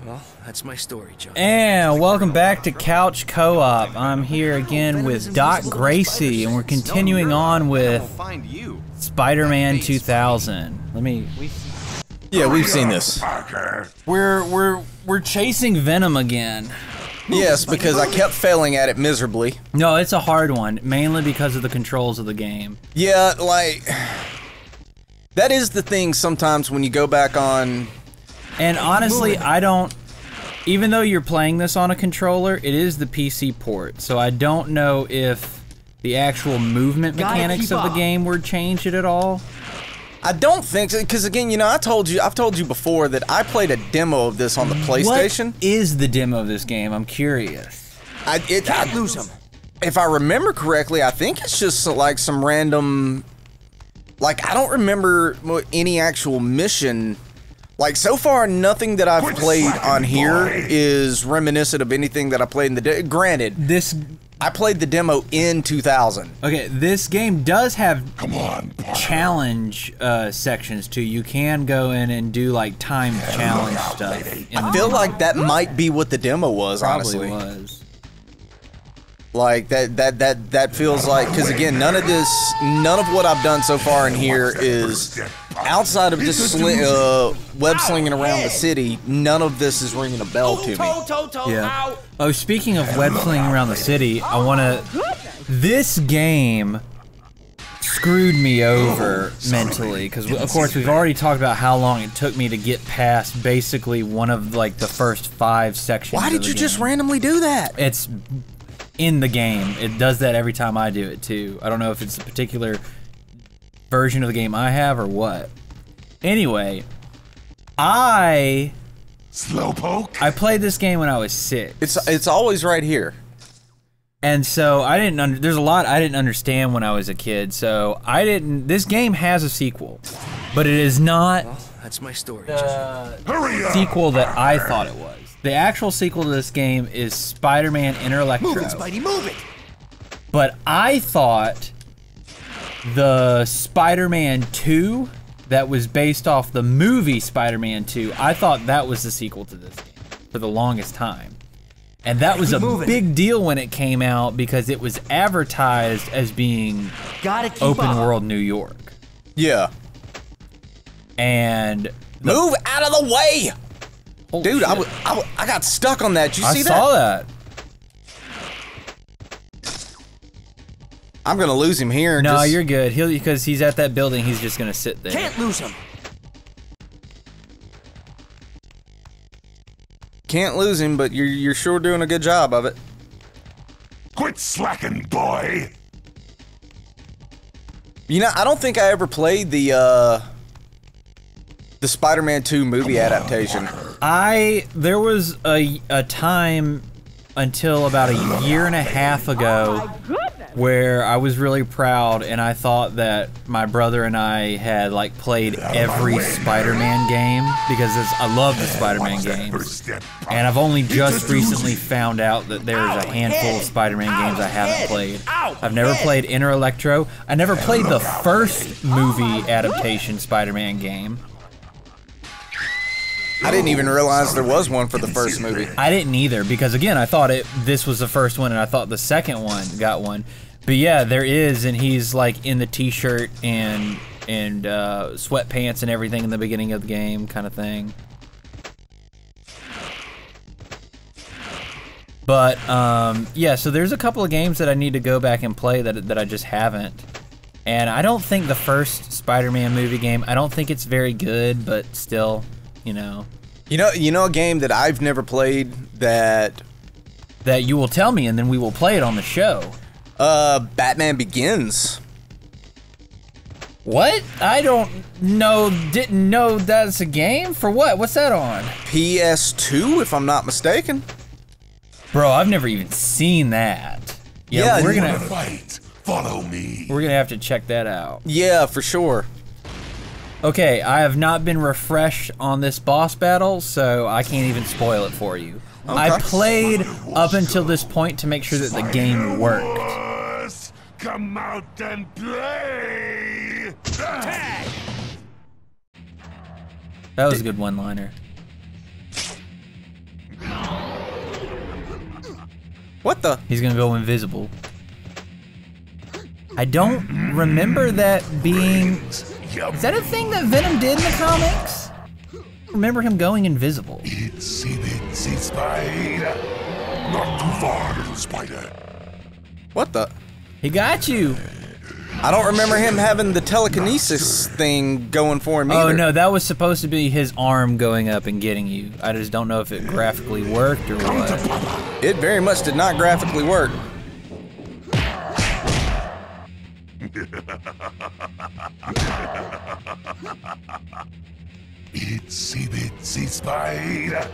Well, that's my story, John. And welcome back to Couch Co-op. I'm here again with Doc Gracie, and we're continuing on with Spider-Man 2000. Yeah, we've seen this. We're chasing Venom again. Yes, because I kept failing at it miserably. No, it's a hard one, mainly because of the controls of the game. Yeah, like that is the thing sometimes when you go back on. And honestly, I don't, even though you're playing this on a controller, it is the PC port, so I don't know if the actual movement mechanics of the game were changed at all. I don't think so, because again, you know, I've told you before that I played a demo of this on the PlayStation. What is the demo of this game? I'm curious. Can't lose him. If I remember correctly, I think it's just like some random, like I don't remember any actual mission. Like, so far, nothing that I've played on here is reminiscent of anything that I played in the granted, I played the demo in 2000. Okay, this game does have challenge sections too. You can go in and do like timed challenge stuff. I feel like that might be what the demo was, honestly. Probably was. Like that feels like, because again, none of what I've done so far in here is outside of just web slinging around the city. None of this is ringing a bell to me. Yeah. Oh, speaking of web slinging around the city, this game screwed me over mentally, because of course we've already talked about how long it took me to get past basically one of like the first 5 sections. Why did you just randomly do that? It's in the game. It does that every time I do it too. I don't know if it's a particular version of the game I have or what. Anyway, I played this game when I was 6. It's always right here. And so there's a lot I didn't understand when I was a kid. So this game has a sequel, but it is not that's my story. The sequel that I thought it was. The actual sequel to this game is Spider-Man and Electro. Move it, Spidey, move it! But I thought the Spider-Man 2 that was based off the movie Spider-Man 2, I thought that was the sequel to this game for the longest time. And that was a big deal when it came out because it was advertised as being open world New York. Yeah. And move out of the way! Dude, shit. I got stuck on that. Did you see that? I saw that. I'm gonna lose him here. No, you're good. Because he's at that building, he's just gonna sit there. Can't lose him. Can't lose him, but you're sure doing a good job of it. Quit slacking, boy. You know, I don't think I ever played the Spider-Man 2 movie adaptation. There was a time until about a year and a half ago where I was really proud and I thought that my brother and I had like played every Spider-Man game because I love the Spider-Man games. And I've only just recently found out that there's a handful of Spider-Man games I haven't played. I've never played Inner Electro. I never played the first movie adaptation Spider-Man game. I didn't even realize there was one for the first movie. I didn't either, because again, I thought this was the first one, and I thought the second one got one. But yeah, there is, and he's like in the t-shirt and sweatpants and everything in the beginning of the game, kind of thing. But yeah, so there's a couple of games that I need to go back and play that I just haven't. And I don't think the first Spider-Man movie game, I don't think it's very good, but still, you know. You know a game that I've never played that you will tell me and then we will play it on the show. Batman Begins. What? I didn't know that's a game? For what? What's that on? PS2, if I'm not mistaken. Bro, I've never even seen that. Yeah, we're gonna fight. Follow me. We're gonna have to check that out. Yeah, for sure. Okay, I have not been refreshed on this boss battle, so I can't even spoil it for you. Okay. I played up until this point to make sure that the game worked. Come out and play. That was a good one-liner. What the? He's gonna go invisible. I don't remember that being... Is that a thing that Venom did in the comics? I remember him going invisible. Itsy spider. Not too far, little spider. What the? He got you. I don't remember him having the telekinesis thing going for him either. Oh no, that was supposed to be his arm going up and getting you. I just don't know if it graphically worked or what. It very much did not graphically work. Itsy bitsy spider.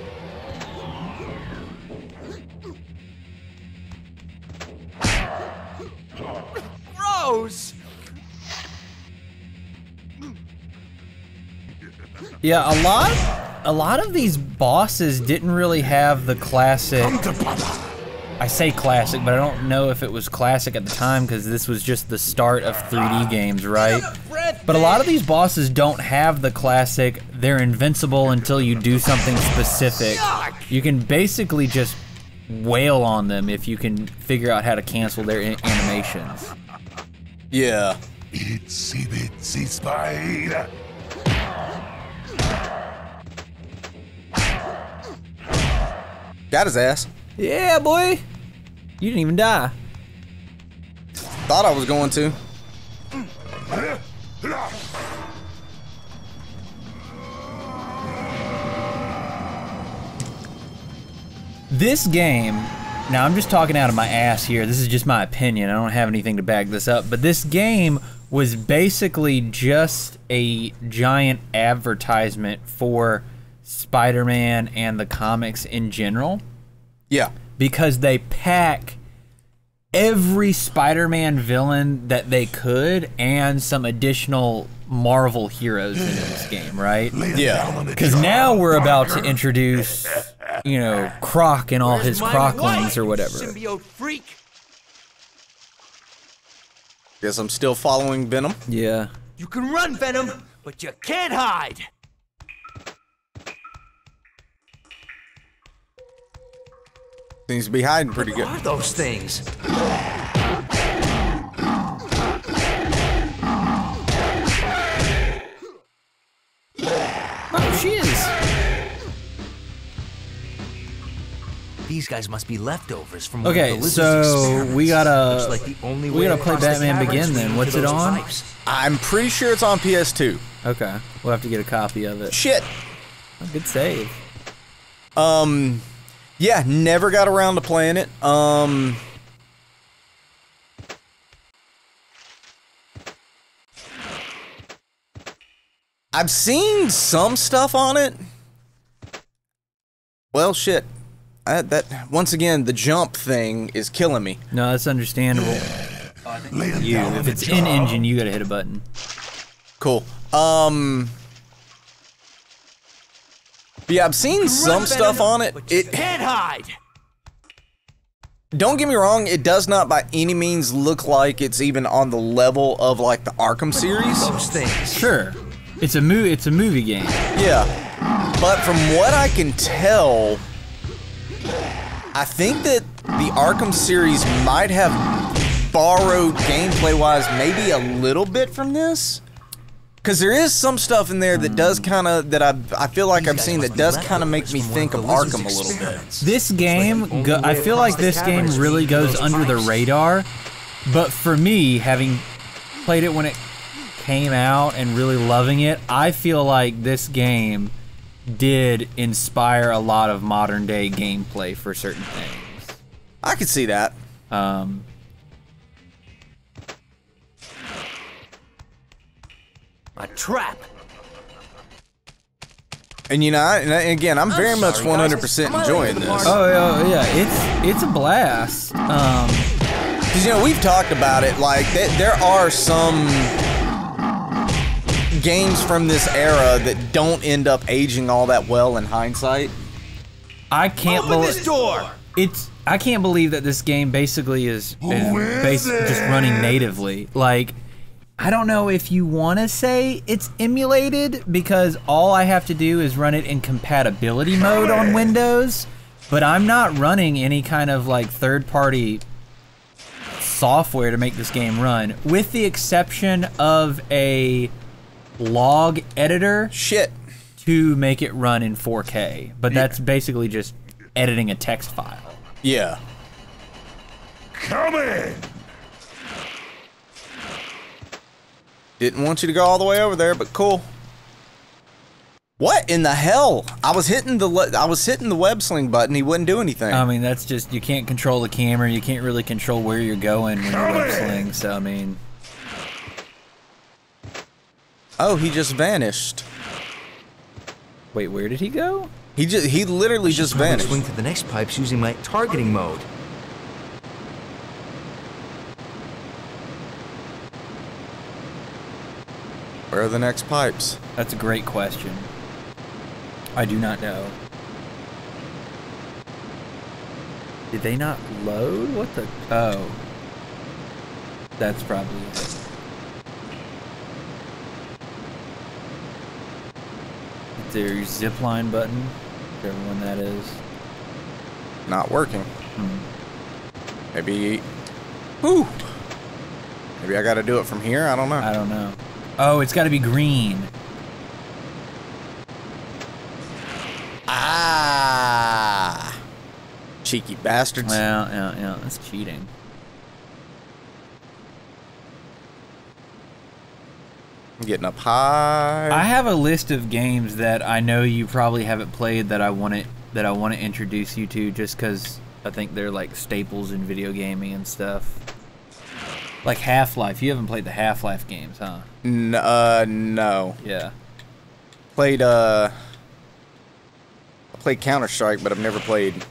Gross! Yeah, a lot of these bosses didn't really have the classic... I say classic, but I don't know if it was classic at the time because this was just the start of 3D games, right? But a lot of these bosses don't have the classic, they're invincible until you do something specific. You can basically just wail on them if you can figure out how to cancel their animations. Yeah. Itsy bitsy spider. Got his ass. Yeah, boy! You didn't even die. Thought I was going to. This game, now I'm just talking out of my ass here, this is just my opinion, I don't have anything to back this up, but this game was basically just a giant advertisement for Spider-Man and the comics in general. Yeah. Because they pack every Spider-Man villain that they could and some additional Marvel heroes into this game, right? Yeah. Because now we're about to introduce, you know, Croc and all his Crocklings or whatever. Symbiote freak. Guess I'm still following Venom. Yeah. You can run, Venom, but you can't hide. Seems to be hiding pretty good. What are those things? Oh, she is. These guys must be leftovers from Okay, one of the so experiments. we gotta- Looks like the only we way gotta play across the Batman caverns Begin then. leading What's to it those on? pipes. I'm pretty sure it's on PS2. Okay, we'll have to get a copy of it. Shit. Oh, good save. Yeah, never got around to playing it. I've seen some stuff on it. Well, shit. That once again, the jump thing is killing me. No, that's understandable. You, if it's in engine, you gotta hit a button. Cool. Yeah, I've seen some stuff on it. It Can't hide. don't get me wrong, it does not by any means look like it's even on the level of like the Arkham series. Those things. Sure, it's a movie game. Yeah, but from what I can tell, I think that the Arkham series might have borrowed gameplay-wise maybe a little bit from this. Because there is some stuff in there that does kind of, that I feel like I've seen that does kind of make me think of Arkham a little bit. This game, I feel like this game really goes under the radar, but for me, having played it when it came out and really loving it, I feel like this game did inspire a lot of modern day gameplay for certain things. I could see that. A trap. And you know, and again, I'm very much 100% enjoying this. Oh yeah, it's a blast. Because, you know, we've talked about it, like, there are some games from this era that don't end up aging all that well in hindsight. I can't Open believe this door. I can't believe that this game basically is just running natively. Like, I don't know if you want to say it's emulated because all I have to do is run it in compatibility mode on Windows, but I'm not running any kind of like third-party software to make this game run, with the exception of a log editor. Shit. To make it run in 4K, but that's basically just editing a text file. Yeah. Come in! Didn't want you to go all the way over there, but cool. What in the hell? I was hitting the web sling button. He wouldn't do anything. I mean, that's just, you can't control the camera. You can't really control where you're going when you're web sling. So I mean, oh, he just vanished. Wait, where did he go? He literally just vanished. Swing to the next pipes using my targeting mode. Where are the next pipes? That's a great question. I do not know. Did they not load? What the? Oh. That's probably it. Their zipline button, whichever one that is. Not working. Maybe. Whew. Maybe I got to do it from here. I don't know. I don't know. Oh, it's got to be green. Ah. Cheeky bastards. Well, yeah, that's cheating. I'm getting up high. I have a list of games that I know you probably haven't played that I want to introduce you to, just because I think they're like staples in video gaming and stuff. Like Half-Life. You haven't played the Half-Life games, huh? No. Yeah. I played Counter-Strike, but I've never played.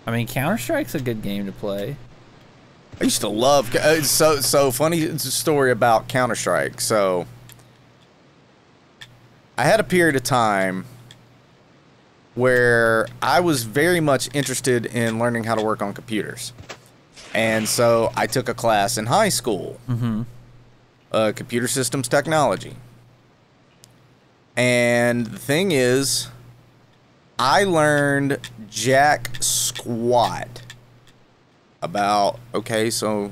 I mean, Counter-Strike's a good game to play. I used to love. So funny. It's a story about Counter-Strike. So I had a period of time where I was very much interested in learning how to work on computers, and so I took a class in high school, computer systems technology. And the thing is, I learned jack squat about, okay, so,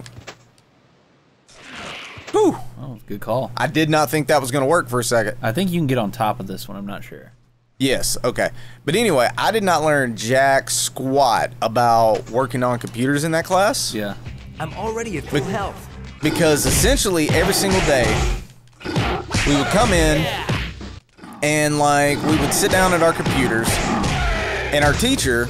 whew. Oh, good call. I did not think that was going to work for a second. I think you can get on top of this one. I'm not sure. Yes, okay. But anyway, I did not learn jack squat about working on computers in that class. Yeah. I'm already at full health. Because essentially every single day, we would come in and like we would sit down at our computers, and our teacher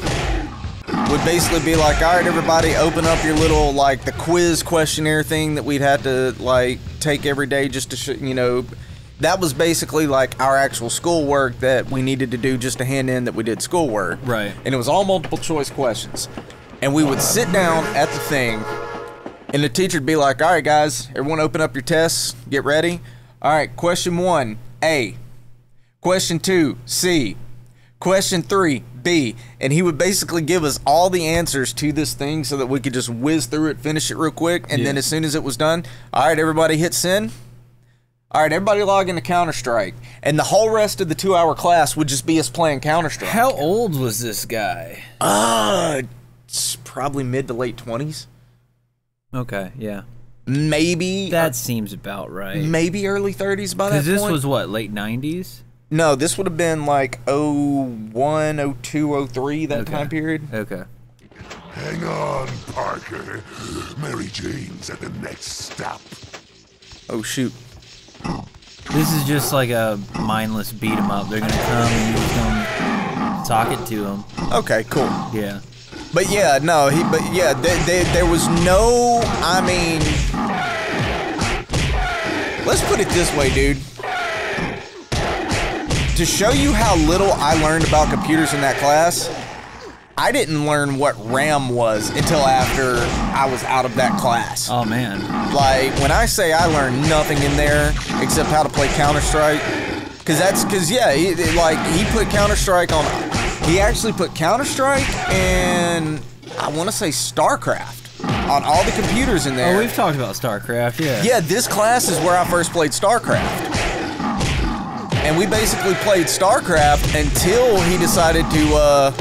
would basically be like, all right, everybody, open up your little, like, the quiz questionnaire thing that we'd have to, like, take every day just to, you know, that was basically, like, our actual schoolwork that we needed to do just to hand in that we did schoolwork. Right. And it was all multiple choice questions. And we would sit down at the thing, and the teacher would be like, all right, guys, everyone open up your tests, get ready. All right, question 1, A. Question 2, C. Question 3, B. And he would basically give us all the answers to this thing so that we could just whiz through it, finish it real quick, and then as soon as it was done, all right, everybody hit send. All right, everybody log into Counter-Strike. And the whole rest of the 2-hour class would just be us playing Counter-Strike. How old was this guy? It's probably mid to late 20s. Okay, yeah. Maybe. That seems about right. Maybe early 30s by that point. Because this was what, late 90s? No, this would have been like 01, 02, 03, that time period. Okay. Hang on, Parker. Mary Jane's at the next stop. Oh, shoot. This is just like a mindless beat 'em up. They're gonna come and you're just gonna talk it to them. Okay, cool. Yeah. But yeah, no, there was no, I mean, let's put it this way, dude. To show you how little I learned about computers in that class, I didn't learn what RAM was until after I was out of that class. Oh, man. Like, when I say I learned nothing in there except how to play Counter-Strike, because yeah, he put Counter-Strike on, he actually put Counter-Strike and I want to say StarCraft on all the computers in there. Oh, we've talked about StarCraft, yeah. Yeah, this class is where I first played StarCraft. And we basically played StarCraft until he decided to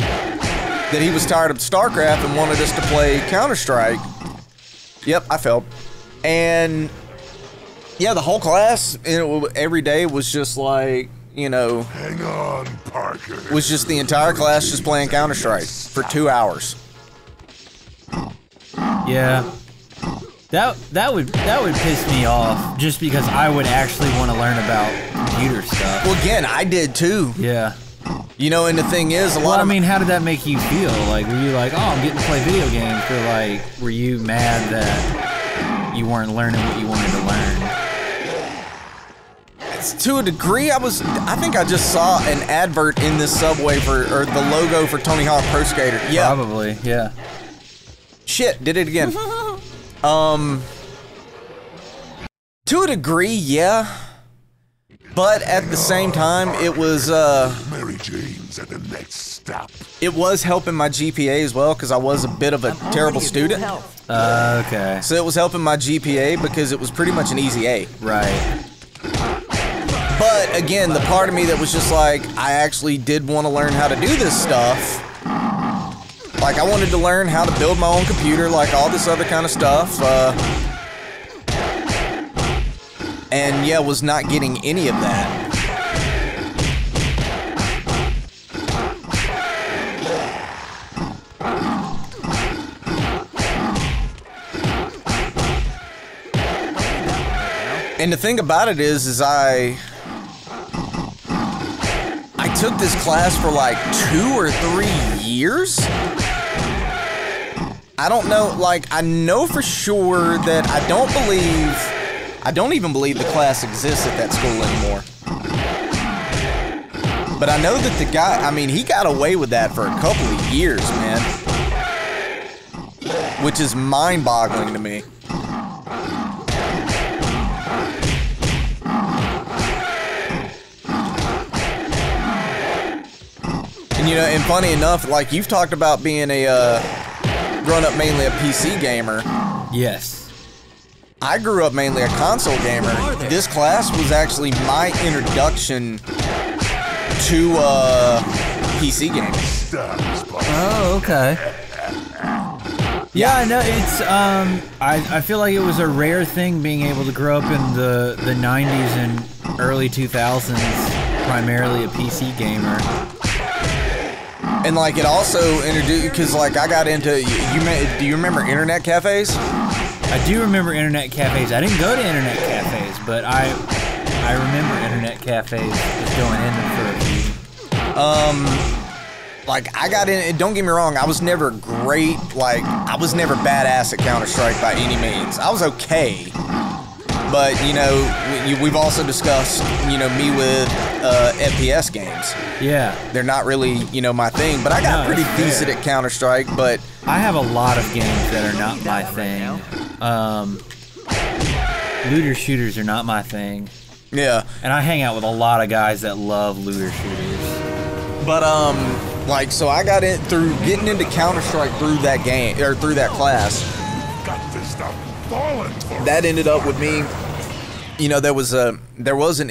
that he was tired of StarCraft and wanted us to play Counter-Strike. Yep, I failed. And yeah, the whole class every day was just like, you know, Hang on, Parker. was just the entire class just playing Counter-Strike for 2 hours. Yeah. That would piss me off just because I would actually want to learn about computer stuff. Well, again, I did too. Yeah. You know, and the thing is, a lot Well, I of mean, how did that make you feel? Like, were you like, oh, I'm getting to play video games, or like, were you mad that you weren't learning what you wanted to learn? to a degree, I think I just saw an advert in this subway or the logo for Tony Hawk Pro Skater. Yeah. Probably, yeah. Shit, did it again. To a degree, yeah. But at the same time, it was, Mary Jane's at the next stop. it was helping my GPA as well, because I was a bit of a terrible student. Okay. So it was helping my GPA because it was pretty much an easy A. Right. But again, the part of me that was just like, I actually did want to learn how to do this stuff. Like, I wanted to learn how to build my own computer, like all this other kind of stuff. And yeah, was not getting any of that. And the thing about it is I took this class for like 2 or 3 years. I don't know, like, I know for sure that I don't even believe the class exists at that school anymore. But I know that the guy, I mean, he got away with that for a couple of years, man. Which is mind-boggling to me. And, you know, and funny enough, like, you've talked about being grown up mainly a PC gamer. Yes. I grew up mainly a console gamer. This class was actually my introduction to PC gaming. Oh, okay. Yeah, I know. It's I feel like it was a rare thing being able to grow up in the 90s and early 2000s, primarily a PC gamer. And like it also introduced, because like I got into, do you remember internet cafes? I do remember internet cafes. I didn't go to internet cafes, but I remember internet cafes just going in them for a few. Like I got in, don't get me wrong, I was never great, like I was never badass at Counter-Strike by any means. I was okay. But, you know, we've also discussed, you know, me with FPS games. Yeah. They're not really, you know, my thing, but I got pretty decent at Counter-Strike, but... I have a lot of games that are not my thing. Looter shooters are not my thing. Yeah. And I hang out with a lot of guys that love looter shooters. But, like, so I got in through getting into Counter-Strike through that game, or through that class. Got to stop falling for That ended up with me, you know, there was an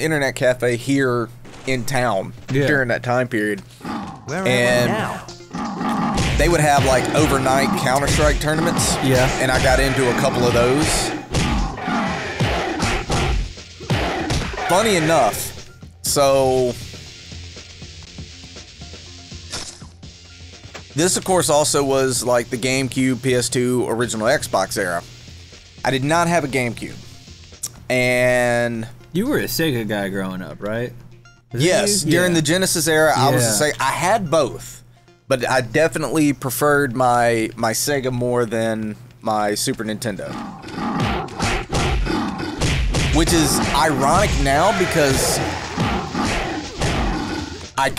internet cafe here in town during that time period. Where and am I now? They would have like overnight Counter-Strike tournaments. Yeah. And I got into a couple of those. Funny enough, so this of course also was like the GameCube, PS2, original Xbox era. I did not have a GameCube. And You were a Sega guy growing up, right? yes, during the Genesis era, I was a Sega. I had both, but I definitely preferred my Sega more than my Super Nintendo. Which is ironic now because I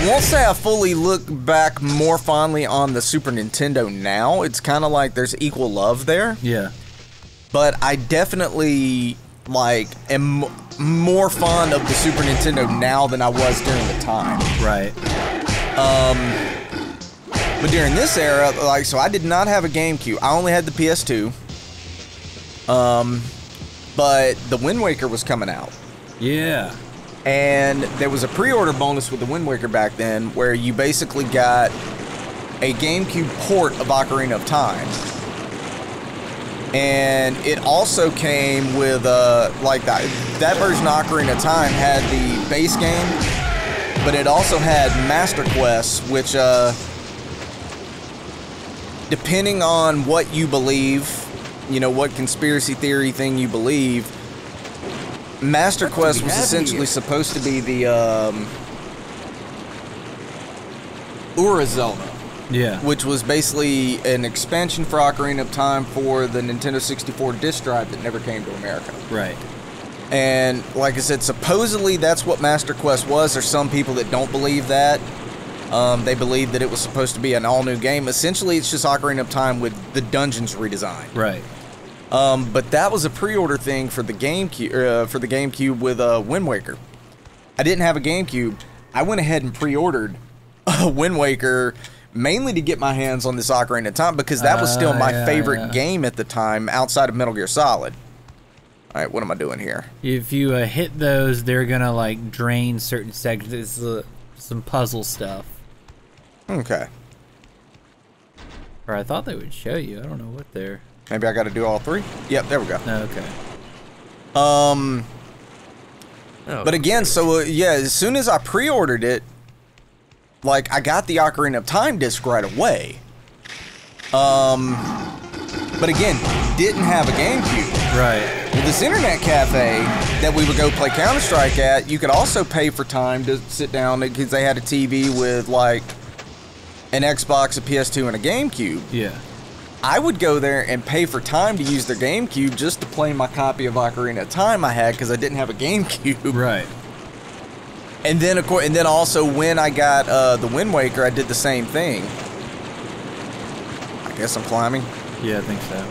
won't say I fully look back more fondly on the Super Nintendo now. It's kind of like there's equal love there. Yeah. But I definitely, like, am more fond of the Super Nintendo now than I was during the time. Right. But during this era, like, so I did not have a GameCube. I only had the PS2. But the Wind Waker was coming out. Yeah. And there was a pre-order bonus with the Wind Waker back then where you basically got a GameCube port of Ocarina of Time. And it also came with, like, that version of Ocarina of Time had the base game, but it also had Master Quests, which, depending on what you believe, you know, what conspiracy theory thing you believe, Master Quest was essentially supposed to be the Ura Zelda. Yeah. Which was basically an expansion for Ocarina of Time for the Nintendo 64 disc drive that never came to America. Right. And like I said, supposedly that's what Master Quest was. There's some people that don't believe that. They believe that it was supposed to be an all-new game. Essentially, it's just Ocarina of Time with the dungeons redesigned. Right. But that was a pre-order thing for the GameCube with Wind Waker. I didn't have a GameCube. I went ahead and pre-ordered Wind Waker mainly to get my hands on this Ocarina of Time because that was still my favorite game at the time outside of Metal Gear Solid. All right, what am I doing here? If you hit those, they're gonna like drain certain sections. It's some puzzle stuff. Okay. Or I thought they would show you. I don't know what they're. Maybe I got to do all three? Yep, there we go. Okay. But again, so yeah, as soon as I pre-ordered it, like I got the Ocarina of Time disc right away. But again, didn't have a GameCube. Right. With this internet cafe that we would go play Counter-Strike at, you could also pay for time to sit down because they had a TV with like an Xbox, a PS2, and a GameCube. Yeah. I would go there and pay for time to use their GameCube just to play my copy of Ocarina of Time I had because I didn't have a GameCube. Right. And then, of course, and then also when I got the Wind Waker, I did the same thing. I guess I'm climbing. Yeah, I think so.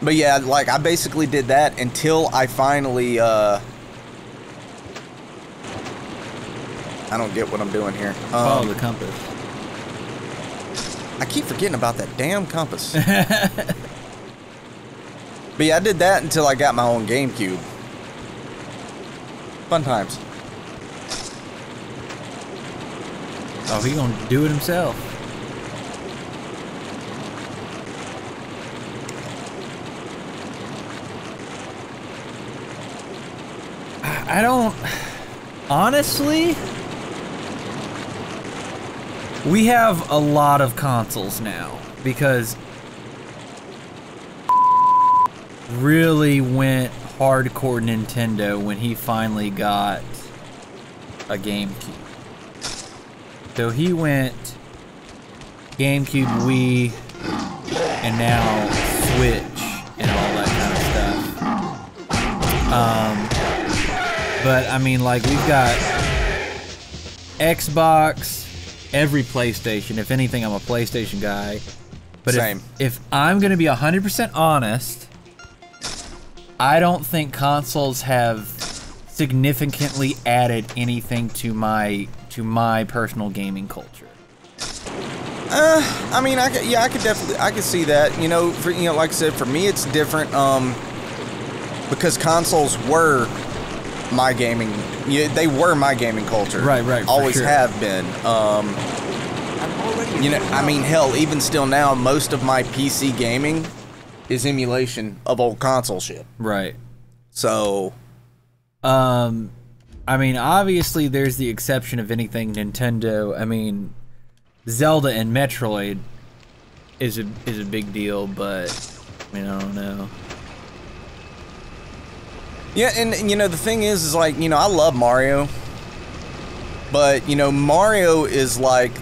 But yeah, like I basically did that until I finally. I don't get what I'm doing here. Follow the compass. I keep forgetting about that damn compass. But yeah, I did that until I got my own GameCube. Fun times. Oh, he gonna do it himself. I don't... Honestly... We have a lot of consoles now, because... really went hardcore Nintendo when he finally got a GameCube. So he went GameCube, Wii, and now Switch, and all that kind of stuff. But I mean, like, we've got Xbox, every PlayStation. If anything, I'm a PlayStation guy. But Same. If I'm gonna be 100% honest, I don't think consoles have significantly added anything to my personal gaming culture. I mean, I could see that. You know, like I said, for me it's different. Because consoles were my gaming. They were my gaming culture. Right. Always sure. have been. You know, I mean, hell, even still now, most of my PC gaming is emulation of old console shit. Right. So, I mean, obviously there's the exception of anything Nintendo. I mean, Zelda and Metroid is a big deal, but I mean, I don't know. yeah, and you know, the thing is like, you know, I love Mario, but you know, Mario is like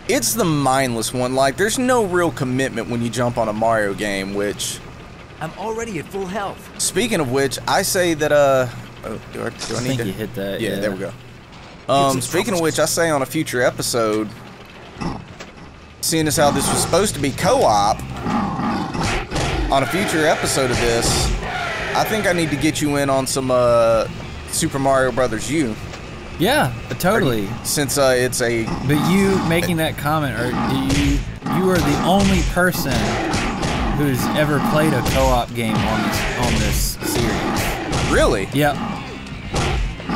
it's the mindless one. Like, there's no real commitment when you jump on a Mario game, which... I'm already at full health. Speaking of which, I say that, oh, do I need to... I think you hit that, yeah. There we go. Speaking of which, I say on a future episode, seeing as how this was supposed to be co-op, on a future episode of this, I think I need to get you in on some, Super Mario Brothers U. Yeah, totally. Since it's a... But you making that comment, or you are the only person who's ever played a co-op game on this series. Really? Yep.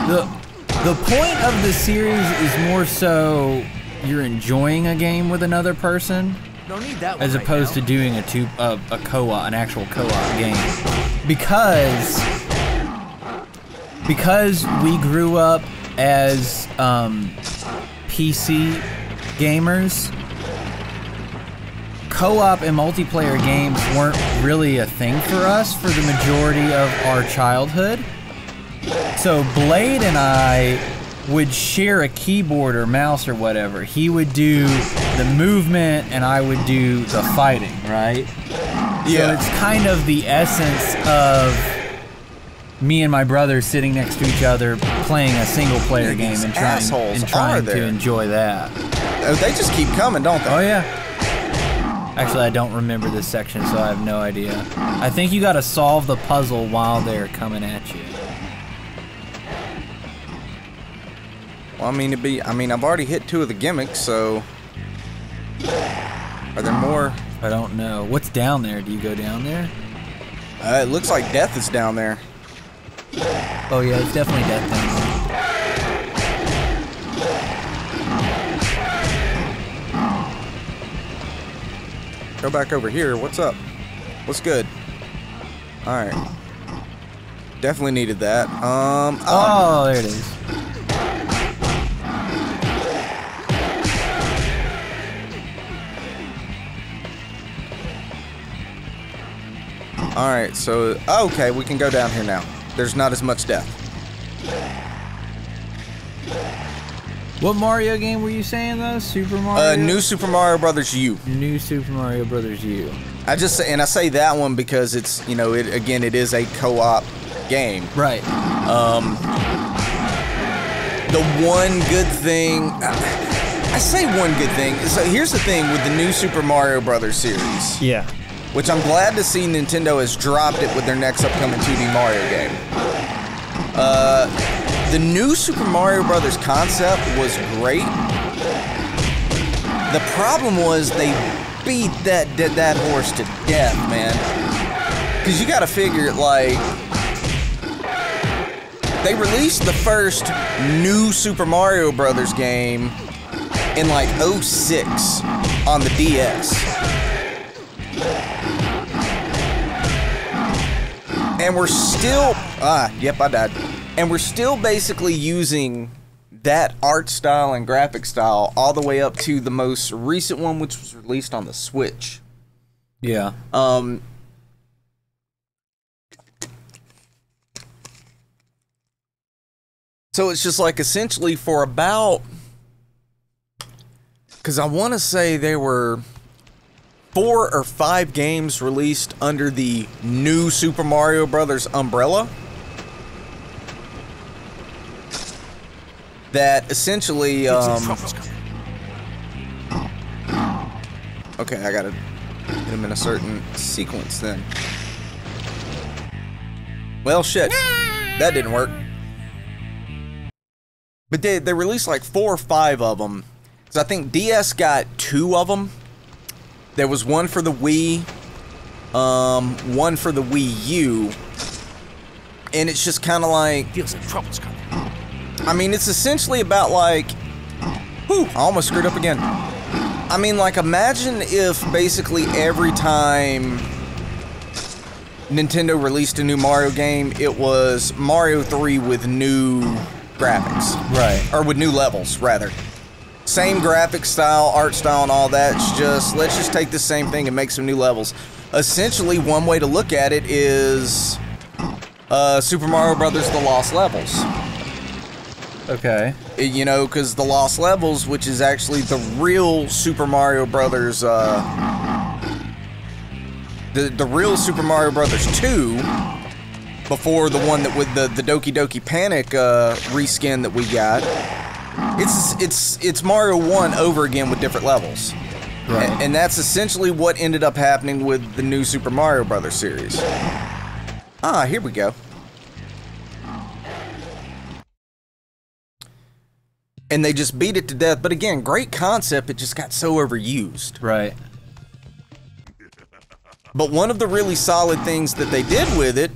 The point of the series is more so you're enjoying a game with another person, Don't need that one as opposed to doing a co-op, an actual co-op game, because we grew up as PC gamers. Co-op and multiplayer games weren't really a thing for us for the majority of our childhood. So Blade and I would share a keyboard or mouse or whatever. He would do the movement and I would do the fighting, right? Yeah. So it's kind of the essence of me and my brother sitting next to each other playing a single player game and trying to enjoy that. They just keep coming, don't they? Oh yeah. Actually, I don't remember this section, so I have no idea. I think you gotta solve the puzzle while they're coming at you. Well, I've already hit 2 of the gimmicks, so are there more? I don't know. What's down there? Do you go down there? It looks like death is down there. Oh yeah, it's definitely death down there. Go back over here. What's up? What's good? All right. Definitely needed that. Oh, there it is. All right. So, okay, we can go down here now. There's not as much death. What Mario game were you saying though? Super Mario? New Super Mario Brothers U. New Super Mario Brothers U. I say that one because it's, it is a co-op game. Right. The one good thing, I say one good thing. So here's the thing with the new Super Mario Brothers series. Yeah. Which I'm glad to see Nintendo has dropped it with their next upcoming 2D Mario game. The new Super Mario Brothers concept was great. The problem was they beat that horse to death, man. Because you gotta figure, like, they released the first new Super Mario Brothers game in like 06 on the DS. And we're still, yep, I died. And we're still basically using that art style and graphic style all the way up to the most recent one, which was released on the Switch. Yeah. So it's just like essentially for about, because I want to say there were 4 or 5 games released under the new Super Mario Brothers umbrella that essentially okay, I gotta hit him in a certain sequence then. Well, shit, that didn't work. But they released like 4 or 5 of them. So I think DS got 2 of them. There was one for the Wii, one for the Wii U, and it's just kind of like, Feels like trouble's coming. I mean, it's essentially about like, whew, I almost screwed up again. I mean, like, imagine if basically every time Nintendo released a new Mario game, it was Mario 3 with new graphics. Right. Or with new levels, rather. Same graphic style, art style, and all that. It's just, let's just take the same thing and make some new levels. Essentially, one way to look at it is Super Mario Brothers: The Lost Levels. Okay. You know, because The Lost Levels, which is actually the real Super Mario Brothers, the real Super Mario Brothers 2, before the one that with the Doki Doki Panic reskin that we got. It's Mario 1 over again with different levels. Right. And that's essentially what ended up happening with the new Super Mario Brothers series. Ah, here we go. And they just beat it to death. But again, great concept, it just got so overused. Right. But one of the really solid things that they did with it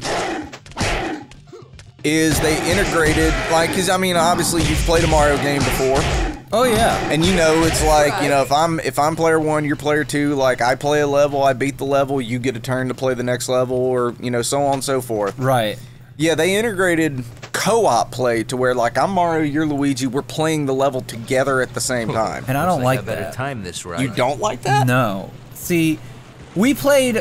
is they integrated, like, because I mean, obviously you've played a Mario game before. Oh yeah. And you know, it's like, you know, if I'm player 1, you're player 2, like I play a level, I beat the level, you get a turn to play the next level, or, you know, so on and so forth. Right. Yeah, they integrated co-op play to where, like, I'm Mario, you're Luigi, we're playing the level together at the same time. And I don't like I better that. time this right. You don't like that? No. See, we played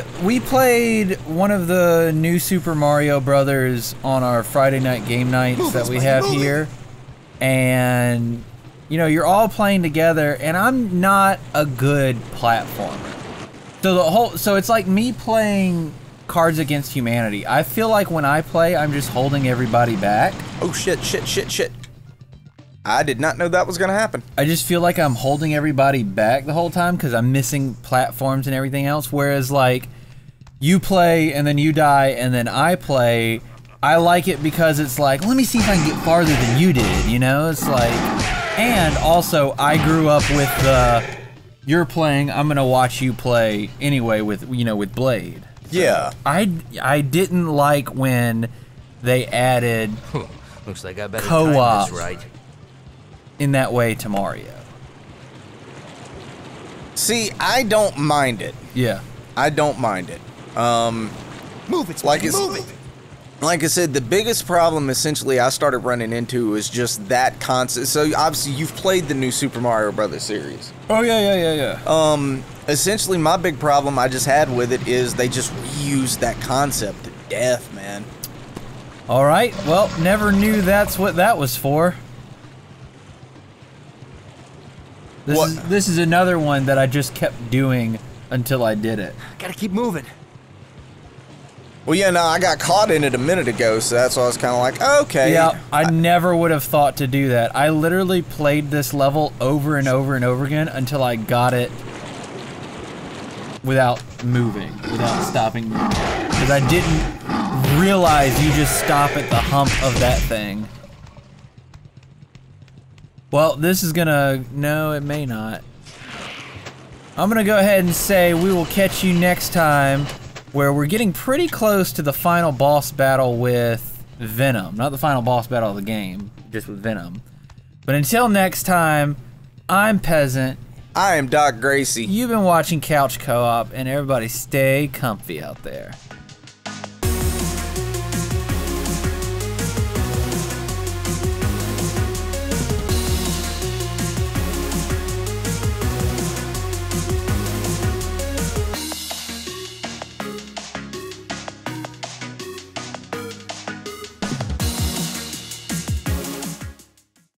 one of the new Super Mario Brothers on our Friday night game nights that we have here, and you know, you're all playing together, and I'm not a good platformer. So it's like me playing Cards Against Humanity. I feel like when I play, I'm just holding everybody back. Oh shit. I did not know that was gonna happen. I just feel like I'm holding everybody back the whole time because I'm missing platforms and everything else. Whereas, like, you play and then you die and then I play, I like it because it's like, let me see if I can get farther than you did, you know? It's like, and also I grew up with the, you're playing, I'm gonna watch you play anyway with, you know, with Blade. Yeah. I didn't like when they added Looks like I better co-op time this right. in that way to Mario. See, I don't mind it. Yeah. I don't mind it. Move it, Like Spidey, it's, move it. like I said, the biggest problem essentially I started running into is just that concept. So obviously you've played the new Super Mario Brothers series. Oh yeah. Essentially my big problem I just had with it is they just reused that concept to death, man. All right. Well, never knew that's what that was for. This is another one that I just kept doing until I did it. Gotta keep moving. Well, yeah, no, I got caught in it a minute ago, so that's why I was kind of like, okay. Yeah, I never would have thought to do that. I literally played this level over and over and over again until I got it without moving, without stopping moving. Because I didn't realize you just stop at the hump of that thing. Well, this is gonna... No, it may not. I'm gonna go ahead and say we will catch you next time, where we're getting pretty close to the final boss battle with Venom. Not the final boss battle of the game, just with Venom. But until next time, I'm Peasant. I am Doc Gracie. You've been watching Couch Co-op, and everybody stay comfy out there.